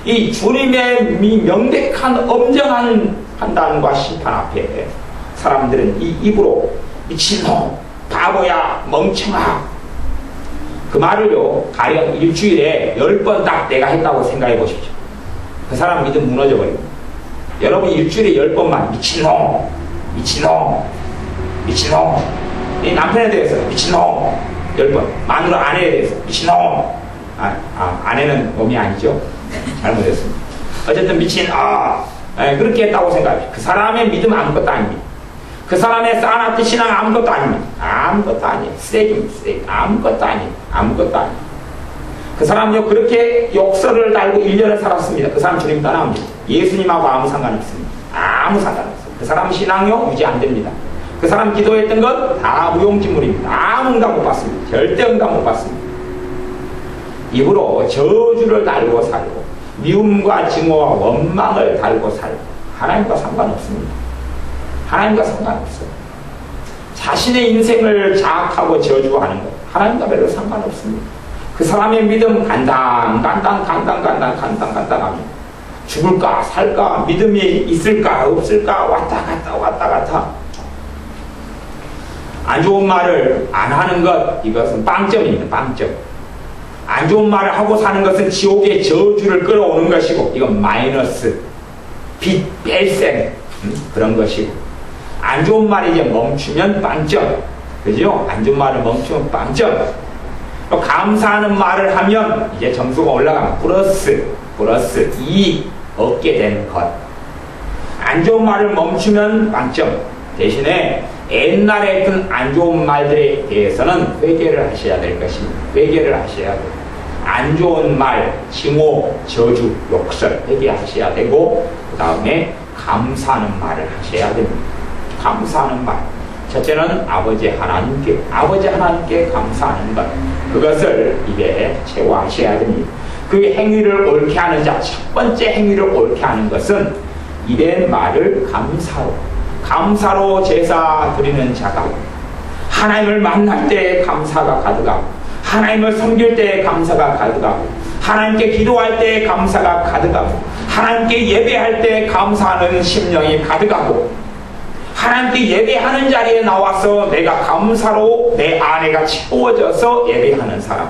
A: 이 주님의 명백한 엄정한 판단과 심판 앞에 사람들은 이 입으로 미친놈, 바보야, 멍청아, 그 말을요, 가령 일주일에 10번 딱 내가 했다고 생각해 보십시오. 그 사람 믿음 무너져 버립니다. 여러분 일주일에 10번만 미친놈, 미친놈, 미친놈, 이 남편에 대해서 미친놈 10번, 마누라 아내에 대해서 미친놈, 아내는 놈이 아니죠. 잘못했습니다. 어쨌든 미친, 그렇게 했다고 생각합니다. 그 사람의 믿음 아무것도 아닙니다. 그 사람의 싸나티 신앙 아무것도 아닙니다. 아무것도 아니에요. 쓰레기입니다. 쓰레기. 아무것도 아니에요. 아무것도 아니에요. 그 사람요, 그렇게 욕설을 달고 1년을 살았습니다. 그 사람 주님 떠납니다. 예수님하고 아무 상관없습니다. 아무 상관없어요. 그 사람 신앙요, 유지 안 됩니다. 그 사람 기도했던 것 다 무용지물입니다. 아무 응답 못 받습니다. 절대 응답 못 받습니다. 입으로 저주를 달고 살고 미움과 증오와 원망을 달고 살고 하나님과 상관없습니다. 하나님과 상관없어요. 자신의 인생을 자학하고 저주하는 것 하나님과 별로 상관없습니다. 그 사람의 믿음 간당합니다. 죽을까 살까 믿음이 있을까 없을까 왔다 갔다 안 좋은 말을 안 하는 것 이것은 빵점입니다. 빵점. 안 좋은 말을 하고 사는 것은 지옥의 저주를 끌어오는 것이고 이건 마이너스 빚 뺄셈 그런 것이고 안 좋은 말이 이제 멈추면 빵점. 그죠? 안 좋은 말을 멈추면 빵점. 또 감사하는 말을 하면 이제 점수가 올라가면 플러스 2 얻게 되는 것. 안 좋은 말을 멈추면 빵점. 대신에 옛날에 했던 안 좋은 말들에 대해서는 회개를 하셔야 될 것입니다. 회개를 하셔야 돼요. 안 좋은 말, 징호, 저주, 욕설 회개하셔야 되고 그 다음에 감사하는 말을 하셔야 됩니다. 감사하는 말. 첫째는 아버지 하나님께 감사하는 것. 그것을 입에 채워하셔야 됩니다. 그 행위를 옳게 하는 자, 첫 번째 행위를 옳게 하는 것은 입의 말을 감사로 제사 드리는 자가 하나님을 만날 때 감사가 가득하고 하나님을 섬길 때 감사가 가득하고 하나님께 기도할 때 감사가 가득하고 하나님께 예배할 때 감사하는 심령이 가득하고 하나님께 예배하는 자리에 나와서 내가 감사로 내 안에가 채워져서 예배하는 사람.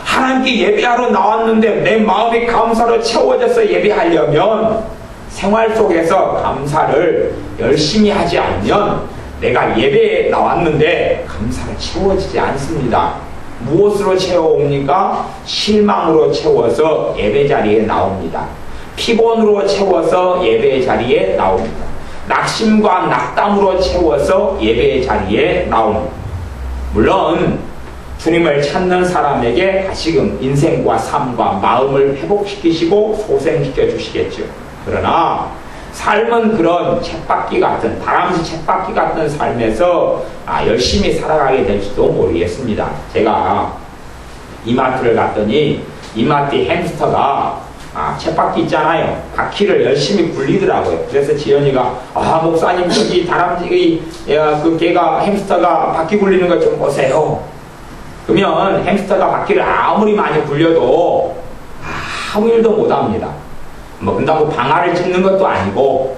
A: 하나님께 예배하러 나왔는데 내 마음이 감사로 채워져서 예배하려면 생활 속에서 감사를 열심히 하지 않으면 내가 예배에 나왔는데 감사로 채워지지 않습니다. 무엇으로 채워옵니까? 실망으로 채워서 예배 자리에 나옵니다. 피곤으로 채워서 예배 자리에 나옵니다. 낙심과 낙담으로 채워서 예배 자리에 나옵니다. 물론 주님을 찾는 사람에게 다시금 인생과 삶과 마음을 회복시키시고 소생시켜 주시겠죠. 그러나 삶은 그런 쳇바퀴 같은, 다람쥐 쳇바퀴 같은 삶에서 열심히 살아가게 될지도 모르겠습니다. 제가 이마트를 갔더니 이마트 햄스터가 쳇바퀴 있잖아요. 바퀴를 열심히 굴리더라고요. 그래서 지연이가 목사님 저기 다람쥐 걔가 햄스터가 바퀴 굴리는 것 좀 보세요. 그러면 햄스터가 바퀴를 아무리 많이 굴려도 아무 일도 못합니다. 그런다고 방아를 찢는 것도 아니고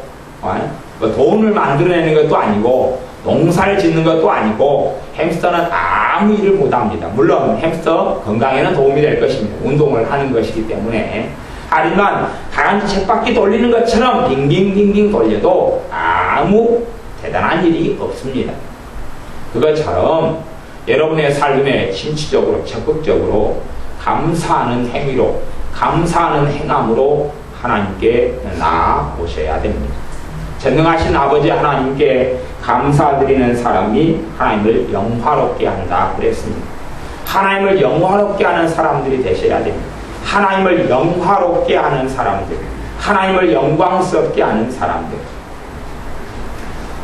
A: 돈을 만들어내는 것도 아니고 농사를 짓는 것도 아니고 햄스터는 아무 일을 못합니다. 물론 햄스터 건강에는 도움이 될 것입니다. 운동을 하는 것이기 때문에. 하지만 다람쥐 쳇바퀴 돌리는 것처럼 빙빙빙빙 돌려도 아무 대단한 일이 없습니다. 그것처럼 여러분의 삶에 진취적으로 적극적으로 감사하는 행위로, 감사하는 행함으로 하나님께 나아오셔야 됩니다. 전능하신 아버지 하나님께 감사드리는 사람이 하나님을 영화롭게 한다 그랬습니다. 하나님을 영화롭게 하는 사람들이 되셔야 됩니다. 하나님을 영화롭게 하는 사람들, 하나님을 영광스럽게 하는 사람들.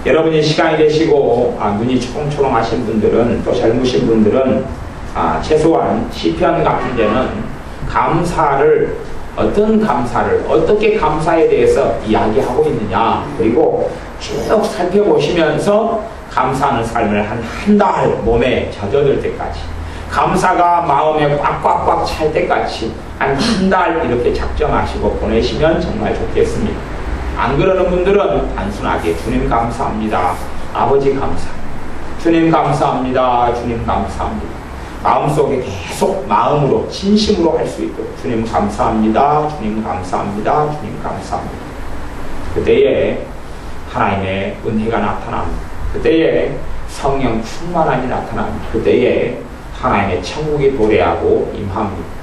A: 여러분이 시간이 되시고 눈이 초롱초롱하신 분들은, 또 젊으신 분들은 최소한 시편 같은 데는 감사를, 어떤 감사를, 어떻게 감사에 대해서 이야기하고 있느냐, 그리고 쭉 살펴보시면서 감사하는 삶을 한 달 몸에 젖어들 때까지, 감사가 마음에 꽉꽉꽉 찰 때까지 한 달 이렇게 작정하시고 보내시면 정말 좋겠습니다. 안 그러는 분들은 단순하게 주님 감사합니다, 아버지 감사합니다, 주님 감사합니다, 주님 감사합니다, 마음속에 계속 마음으로 진심으로 할 수 있도록 주님 감사합니다, 주님 감사합니다, 주님 감사합니다. 그때에 하나님의 은혜가 나타납니다. 그때에 성령 충만함이 나타납니다. 그때에 하나님의 천국이 도래하고 임합니다.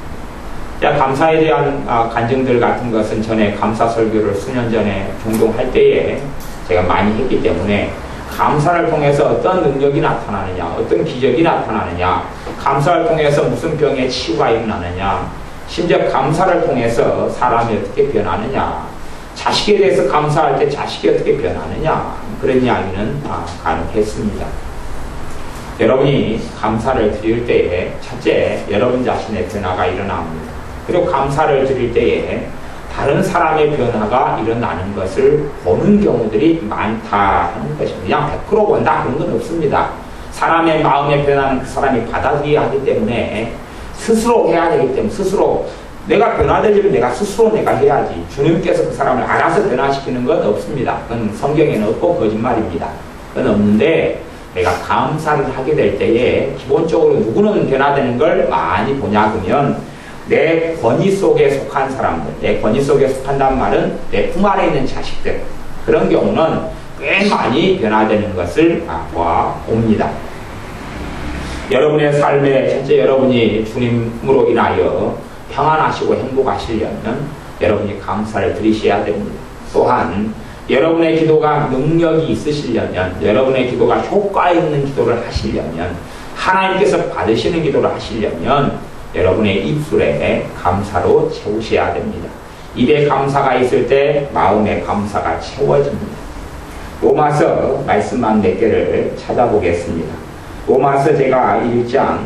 A: 감사에 대한 간증들 같은 것은 전에 감사 설교를 수년 전에 종종 할 때에 제가 많이 했기 때문에 감사를 통해서 어떤 능력이 나타나느냐, 어떤 기적이 나타나느냐, 감사를 통해서 무슨 병의 치유가 일어나느냐, 심지어 감사를 통해서 사람이 어떻게 변하느냐, 자식에 대해서 감사할 때 자식이 어떻게 변하느냐, 그런 이야기는 가능했습니다. 여러분이 감사를 드릴 때에 첫째, 여러분 자신의 변화가 일어납니다. 그리고 감사를 드릴 때에 다른 사람의 변화가 일어나는 것을 보는 경우들이 많다는 것입니다. 그냥 100% 본다 그런 건 없습니다. 사람의 마음의 변화는 그 사람이 받아들여야 하기 때문에 스스로 해야 되기 때문에 스스로 내가 변화되려면 내가 스스로 내가 해야지, 주님께서 그 사람을 알아서 변화시키는 건 없습니다. 그건 성경에는 없고 거짓말입니다. 그건 없는데 내가 감사를 하게 될 때에 기본적으로 누구는 변화되는 걸 많이 보냐 그러면 내 권위 속에 속한 사람들, 내 권위 속에 속한다는 말은 내 품 안에 있는 자식들, 그런 경우는 꽤 많이 변화되는 것을 보아옵니다. 여러분의 삶에 첫째, 여러분이 주님으로 인하여 평안하시고 행복하시려면 여러분이 감사를 드리셔야 됩니다. 또한 여러분의 기도가 능력이 있으시려면, 여러분의 기도가 효과 있는 기도를 하시려면, 하나님께서 받으시는 기도를 하시려면 여러분의 입술에 감사로 채우셔야 됩니다. 입에 감사가 있을 때 마음에 감사가 채워집니다. 로마서 말씀만 몇 개를 찾아보겠습니다. 로마서 제가 1장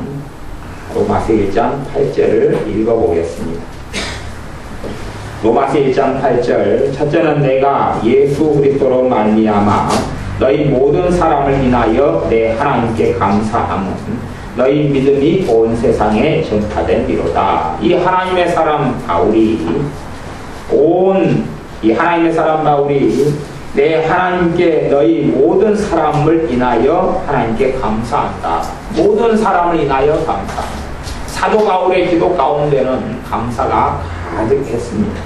A: 8절을 읽어보겠습니다. 로마서 1장 8절, 첫째는 내가 예수 그리스도로 말미암아 너희 모든 사람을 인하여 내 하나님께 감사함은 너희 믿음이 온 세상에 전파된 이로다. 이 하나님의 사람 바울이 내 하나님께 너희 모든 사람을 인하여 하나님께 감사한다. 모든 사람을 인하여 감사한다. 사도 바울의 기도 가운데는 감사가 가득했습니다.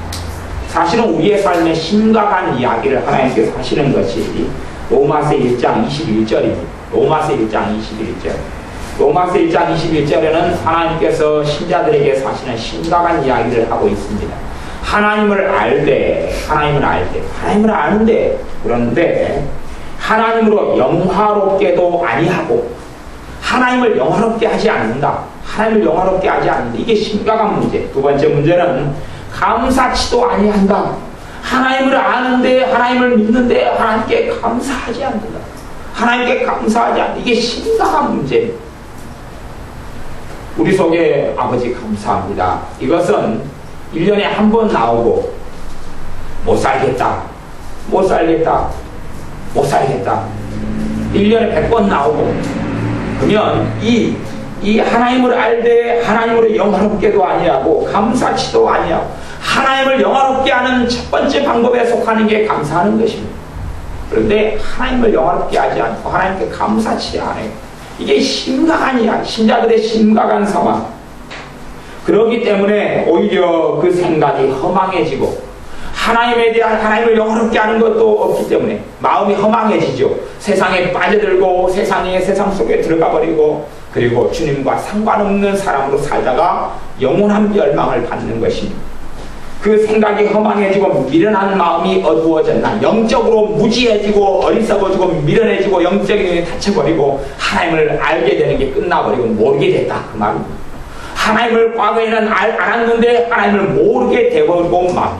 A: 사실은 우리의 삶에 심각한 이야기를 하나님께서 하시는 것이 로마서 1장 21절입니다. 로마서 1장 21절. 로마서 1장 21절에는 하나님께서 신자들에게 하시는 심각한 이야기를 하고 있습니다. 하나님을 아는데, 그런데 하나님으로 영화롭게도 아니하고, 하나님을 영화롭게 하지 않는다. 하나님을 영화롭게 하지 않는다. 이게 심각한 문제. 두 번째 문제는 감사치도 아니한다. 하나님을 아는데, 하나님을 믿는데 하나님께 감사하지 않는다. 하나님께 감사하지 않는다. 이게 심각한 문제입니다. 우리 속에 아버지 감사합니다. 이것은 1년에 한 번 나오고 못 살겠다. 못 살겠다. 못 살겠다. 1년에 100번 나오고 그러면 이 하나님을 알되 하나님으로 영화롭게도 아니하고 감사치도 아니하고 하나님을 영화롭게 하는 첫 번째 방법에 속하는 게 감사하는 것입니다. 그런데 하나님을 영화롭게 하지 않고 하나님께 감사치 않아요. 이게 심각한 이야. 신자들의 심각한 상황. 그렇기 때문에 오히려 그 생각이 허망해지고 하나님에 대한 하나님을 영화롭게 하는 것도 없기 때문에 마음이 허망해지죠. 세상에 빠져들고 세상 속에 들어가 버리고 그리고 주님과 상관없는 사람으로 살다가 영원한 멸망을 받는 것입니다. 그 생각이 허망해지고 미련한 마음이 어두워졌나 영적으로 무지해지고 어리석어지고 미련해지고 영적인 눈이 닫혀버리고 하나님을 알게 되는 게 끝나버리고 모르게 됐다 그 말입니다. 하나님을 과거에는 알았는데 하나님을 모르게 되버리고 마음이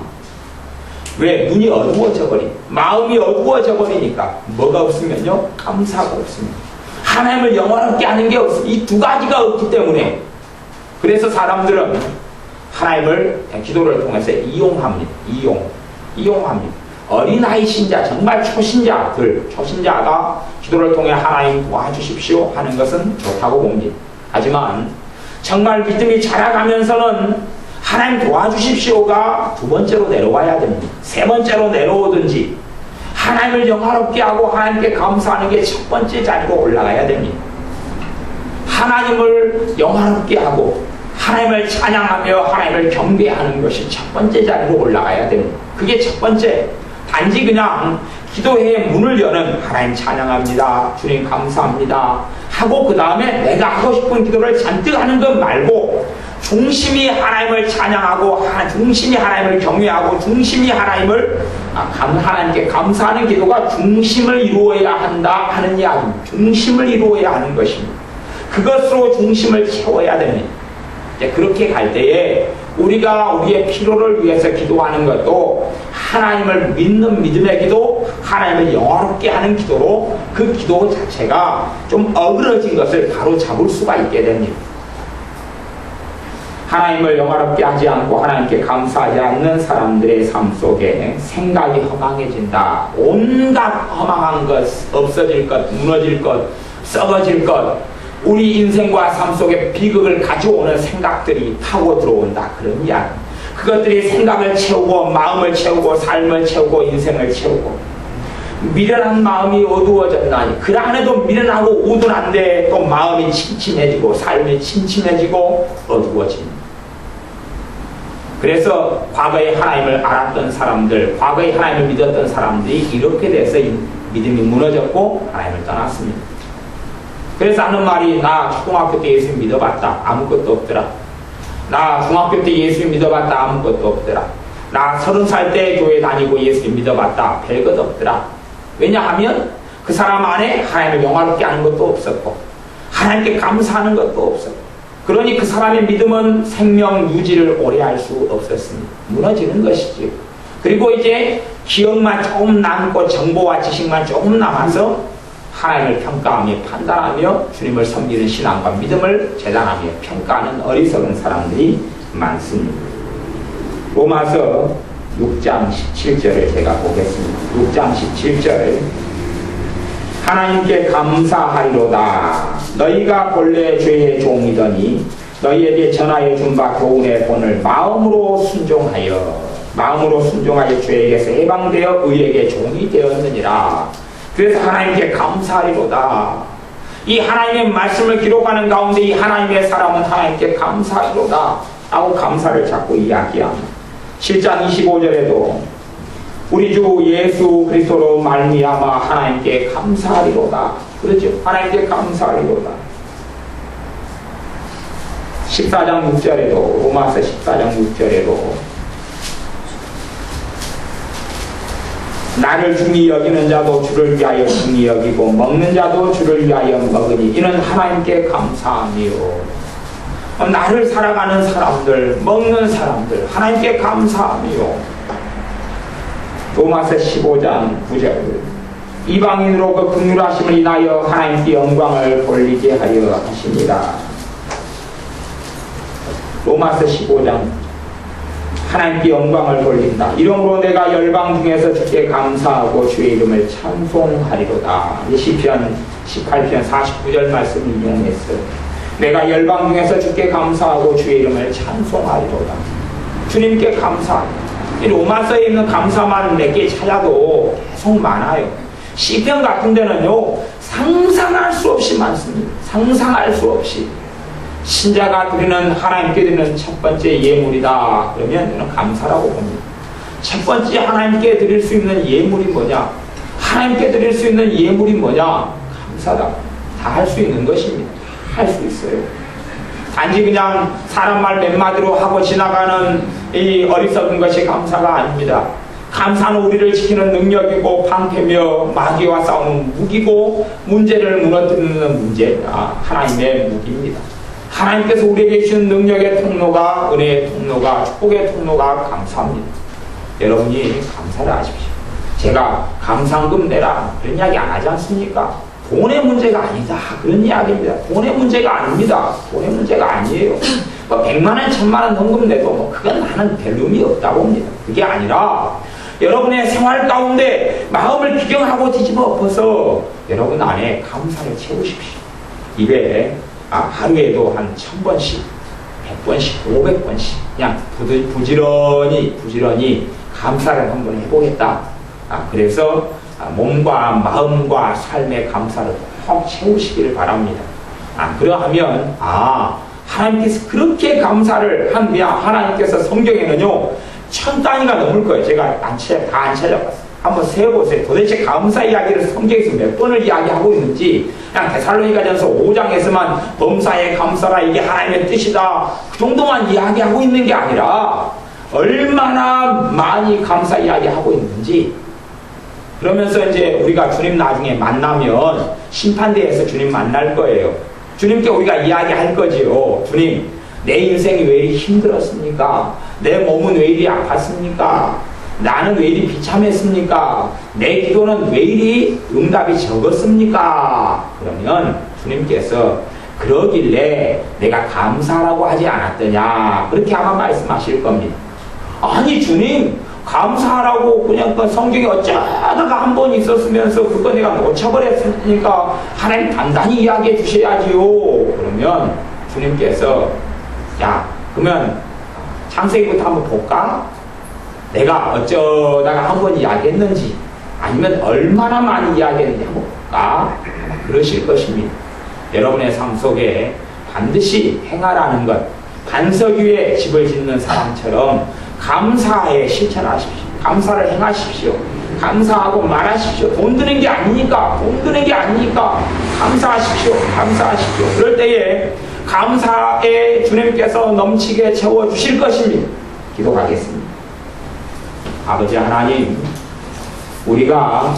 A: 왜? 눈이 어두워져 버린 마음이 어두워져 버리니까 뭐가 없으면요? 감사가 없습니다. 하나님을 영원롭게 하는 게 없습니다. 이 두 가지가 없기 때문에 그래서 사람들은 하나님을 기도를 통해서 이용합니다. 이용합니다. 어린아이 신자 정말 초신자가 기도를 통해 하나님 도와주십시오 하는 것은 좋다고 봅니다. 하지만 정말 믿음이 자라가면서는 하나님 도와주십시오가 두 번째로 내려와야 됩니다. 세 번째로 내려오든지 하나님을 영화롭게 하고 하나님께 감사하는 게 첫 번째 자리로 올라가야 됩니다. 하나님을 영화롭게 하고 하나님을 찬양하며 하나님을 경배하는 것이 첫 번째 자리로 올라가야 됩니다. 그게 첫 번째. 단지 그냥 기도회의 문을 여는 하나님 찬양합니다. 주님 감사합니다. 하고 그 다음에 내가 하고 싶은 기도를 잔뜩 하는 것 말고 중심이 하나님을 찬양하고 중심이 하나님을 경외하고 중심이 하나님께 감사하는 기도가 중심을 이루어야 한다 하는 이야기입니다. 중심을 이루어야 하는 것입니다. 그것으로 중심을 채워야 됩니다. 그렇게 갈 때에 우리가 우리의 필요를 위해서 기도하는 것도 하나님을 믿는 믿음의 기도, 하나님을 영화롭게 하는 기도로 그 기도 자체가 좀 어그러진 것을 바로 잡을 수가 있게 됩니다. 하나님을 영화롭게 하지 않고 하나님께 감사하지 않는 사람들의 삶 속에 생각이 허망해진다. 온갖 허망한 것, 없어질 것, 무너질 것, 썩어질 것, 우리 인생과 삶 속에 비극을 가져오는 생각들이 파고 들어온다. 그런 이야기. 그것들이 생각을 채우고 마음을 채우고 삶을 채우고 인생을 채우고 미련한 마음이 어두워졌나니 그 안에도 미련하고 우둔한데 또 마음이 침침해지고 삶이 침침해지고 어두워집니다. 그래서 과거에 하나님을 알았던 사람들, 과거에 하나님을 믿었던 사람들이 이렇게 돼서 믿음이 무너졌고 하나님을 떠났습니다. 그래서 하는 말이 나 초등학교 때 예수 믿어봤다. 아무것도 없더라. 나 중학교 때 예수 믿어봤다. 아무것도 없더라. 나 30살 때 교회 다니고 예수 믿어봤다. 별것 없더라. 왜냐하면 그 사람 안에 하나님을 영화롭게 하는 것도 없었고 하나님께 감사하는 것도 없었고 그러니 그 사람의 믿음은 생명 유지를 오래 할 수 없었습니다. 무너지는 것이지요. 그리고 이제 기억만 조금 남고 정보와 지식만 조금 남아서 하나님을 평가하며 판단하며 주님을 섬기는 신앙과 믿음을 재단하며 평가하는 어리석은 사람들이 많습니다. 로마서 6장 17절을 제가 보겠습니다. 6장 17절 하나님께 감사하리로다. 너희가 본래 죄의 종이더니 너희에게 전하여 준 바 교훈의 본을 마음으로 순종하여 죄에게서 해방되어 의에게 종이 되었느니라. 그래서 하나님께 감사하리로다. 이 하나님의 말씀을 기록하는 가운데 이 하나님의 사람은 하나님께 감사하리로다 하고 감사를 자꾸 이야기합니다. 7장 25절에도 우리 주 예수 그리스도로 말미암아 하나님께 감사하리로다. 그렇죠? 하나님께 감사하리로다. 14장 6절에도 로마서 14장 6절에도 나를 중히 여기는 자도 주를 위하여 중히 여기고 먹는 자도 주를 위하여 먹으니 이는 하나님께 감사함이요. 나를 살아가는 사람들, 먹는 사람들 하나님께 감사함이요. 로마서 15장 9절 이방인으로 그 긍휼하심을 인하여 하나님께 영광을 돌리게 하려 하십니다. 로마서 15장 하나님께 영광을 돌린다. 이러므로 내가 열방 중에서 주께 감사하고 주의 이름을 찬송하리로다. 시편 18편 49절 말씀 인용했어요. 내가 열방 중에서 주께 감사하고 주의 이름을 찬송하리로다. 주님께 감사합니다. 이 로마서에 있는 감사만 몇 개 찾아도 계속 많아요. 시편 같은 데는요 상상할 수 없이 많습니다. 상상할 수 없이. 신자가 드리는 하나님께 드리는 첫 번째 예물이다 그러면 저는 감사라고 봅니다. 첫 번째 하나님께 드릴 수 있는 예물이 뭐냐? 하나님께 드릴 수 있는 예물이 뭐냐? 감사다. 다 할 수 있는 것입니다. 할 수 있어요. 단지 그냥 사람 말 몇 마디로 하고 지나가는 이 어리석은 것이 감사가 아닙니다. 감사는 우리를 지키는 능력이고 방패며 마귀와 싸우는 무기고 문제를 무너뜨리는 문제가 하나님의 무기입니다. 하나님께서 우리에게 주신 능력의 통로가 은혜의 통로가 축복의 통로가 감사합니다. 여러분이 감사를 하십시오. 제가 감상금 내라 그런 이야기 안 하지 않습니까? 돈의 문제가 아니다 그런 이야기입니다. 돈의 문제가 아닙니다. 돈의 문제가 아니에요. 100만원 1000만원 헌금 내도 그건 나는 별 의미 없다고 봅니다. 그게 아니라 여러분의 생활 가운데 마음을 비경하고 뒤집어 엎어서 여러분 안에 감사를 채우십시오. 입에 하루에도 한 1000번씩 100번씩 500번씩 그냥 부지런히 감사를 한번 해보겠다. 그래서 몸과 마음과 삶의 감사를 꼭 채우시기를 바랍니다. 그러하면 하나님께서 그렇게 감사를 한면 하나님께서 성경에는요 1000단위가 넘을 거예요. 제가 다 안 찾아봤어요. 한번 세어보세요. 도대체 감사 이야기를 성경에서 몇 번을 이야기하고 있는지. 그냥 데살로니가전서 5장에서만 범사에 감사라 이게 하나님의 뜻이다 그 정도만 이야기하고 있는 게 아니라 얼마나 많이 감사 이야기하고 있는지. 그러면서 이제 우리가 주님 나중에 만나면 심판대에서 주님 만날 거예요. 주님께 우리가 이야기할 거지요. 주님, 내 인생이 왜 이리 힘들었습니까? 내 몸은 왜 이리 아팠습니까? 나는 왜 이리 비참했습니까? 내 기도는 왜 이리 응답이 적었습니까? 그러면 주님께서 그러길래 내가 감사라고 하지 않았더냐 그렇게 아마 말씀하실 겁니다. 아니 주님 감사하라고 그냥 그 성경에 어쩌다가 한 번 있었으면서 그거 내가 놓쳐버렸으니까 하나님 단단히 이야기해 주셔야지요. 그러면 주님께서 그러면 창세기부터 한번 볼까? 내가 어쩌다가 한 번 이야기했는지 아니면 얼마나 많이 이야기했는지 한번 볼까? 그러실 것입니다. 여러분의 삶 속에 반드시 행하라는 것, 반석 위에 집을 짓는 사람처럼 감사에 실천하십시오. 감사를 행하십시오. 감사하고 말하십시오. 돈 드는 게 아니니까 감사하십시오. 그럴 때에 감사에 주님께서 넘치게 채워주실 것입니다. 기도하겠습니다. 아버지 하나님, 우리가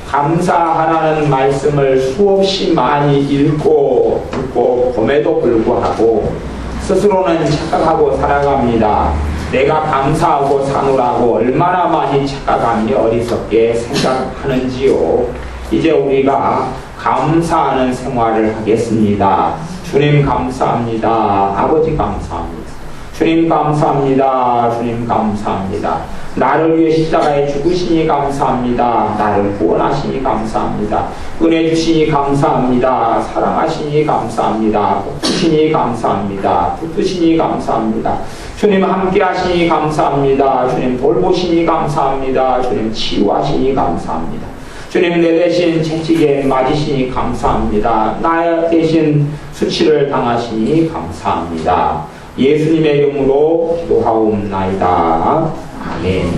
A: 감사하라는 말씀을 수없이 많이 읽고 듣고 봄에도 불구하고 스스로는 착각하고 살아갑니다. 내가 감사하고 사노라고 얼마나 많이 착각하며 어리석게 생각하는지요. 이제 우리가 감사하는 생활을 하겠습니다. 주님 감사합니다. 아버지 감사합니다. 주님 감사합니다. 주님 감사합니다. 나를 위해 십자가에 죽으시니 감사합니다. 나를 구원하시니 감사합니다. 은혜 주시니 감사합니다. 사랑하시니 감사합니다. 복주시니 감사합니다. 붙드시니 감사합니다. 주님 함께 하시니 감사합니다. 주님 돌보시니 감사합니다. 주님 치유하시니 감사합니다. 주님 내 대신 채찍에 맞으시니 감사합니다. 나 대신 수치를 당하시니 감사합니다. 예수님의 이름으로 기도하옵나이다. 아멘.